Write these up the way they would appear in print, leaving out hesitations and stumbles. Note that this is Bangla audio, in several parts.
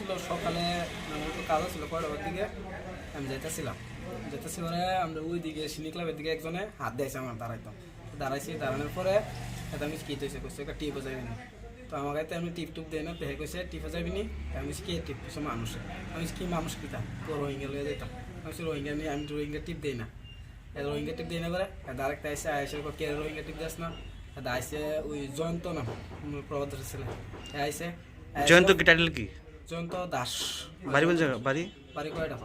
ছিল সকালে, আমার একটু কাজও ছিল 5টার দিকে। আমি যেতেছি পরে আমরা ওই দিকে সিনি ক্লাবের দিকে একজনে হাত দিয়েছে আমার দাঁড়ানোর পরে এটা আমি কি হয়েছে কইছে একটা টিপও যাবি না। তো আমার কাছে আমি টিপ দেয় না, পেহে কইছে টিপও যাবি নি। আমি কি টিপ কিছু মানুষে, আমি কি মানুষ কিতা তো রোহিঙ্গা লয়ে যেতাম। আমি রোহিঙ্গা নিয়ে, আমি রোহিঙ্গা টিপ দিই না, রোহিঙ্গা টিপ দিই না করে ডাইরেক্ট আইসে কে রোহিঙ্গা টিপ দিস না। আইসে ওই জয়ন্ত না প্রবাদের ছেলে আইসে। জয়ন্ত কি টাইটেল কি? জয়ন্ত দাস। বাড়ি কোন জায়গা? বাড়ি কয়টা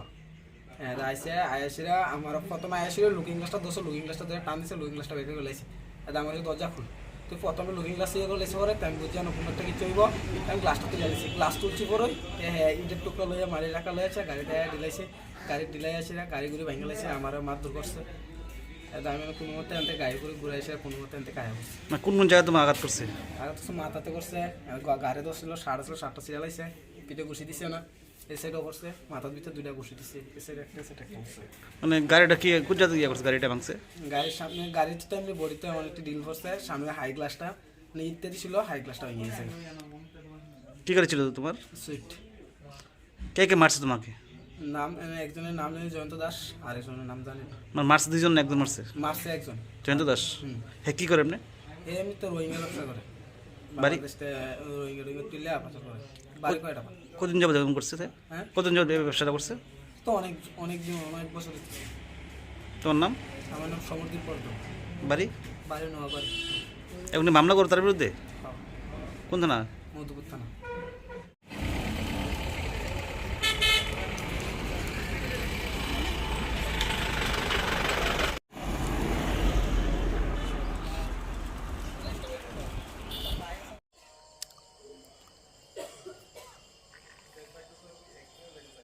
আইসিরা আমার প্রথমে আইসিল লুকিং গ্লাসটা দোষ, লুকিং গ্লাসটা ধরে টান দিছে, লুকিং গ্লাসটা বের করে লাইছে। আমার দরজা খুল, তুই প্রথমে লুকিং গ্লাস ইয়ে করে লেছে পরে আমি বুঝছি নতুন একটা কিছু হইব। আমি গ্লাসটা তুলে দিয়েছি, গ্লাস তুলছি পরে হ্যাঁ ইটের টুকরা লইয়া মারি রাখা লইয়াছে, গাড়িটা ডিলাইছে, গাড়ি ডিলাই আসে গাড়ি ঘুরে ভেঙে লাইছে, আমার মারধর করছে। আমি কোনো মতে আনতে গাড়ি করে ঘুরে এসে কোনো মতে আনতে গায়ে করছে। কোন কোন জায়গায় তোমার আঘাত করছে? আঘাত করছে মাথাতে করছে, গাড়ি দোষ ছিল 7:30 সিরালাইছে, পিঠে ঘুষি দিছে না, এই সাইডও করছে, মাথার ভিতরে 2টা ঘুষি দিছে, এই সাইড একটা করছে। মানে গাড়িটা কি কোন জায়গায় ইয়ে করছে? গাড়িটা ভাঙছে? গাড়ির সামনে গাড়িটা এমনি বডিতে আমার একটা ডিল করছে, সামনে হাই গ্লাসটা মানে ইত্যাদি ছিল, হাই গ্লাসটা ভেঙে গেছে। কি গাড়ি ছিল তোমার? সুইফট। কে কে মারছে তোমাকে? নাম একজনের নাম জানি জয়ন্ত দাস, আর একজনের নাম জানি না। মানে মারছে দুজন না একজন মারছে? মারছে একজন। জয়ন্ত দাস। হ্যাঁ, কি করে এমনি? এমনি তো রোহিঙ্গা ব্যবসা করে, বাড়ি রোহিঙ্গা তুললে পাচার করে। বাড়ি কয়টা? কতদিন যাবত এরকম করছে? হ্যাঁ, কতদিন যাবত এই ব্যবসাটা করছে? তো অনেক দিন, অনেক বছর হচ্ছে। তোমার নাম? আমার নাম সমরদীপ বর্ধন। বাড়ি? বাড়ি নোয়াবাড়ি। এখন মামলা করো তার বিরুদ্ধে? কোন থানা? মধুপুর থানা।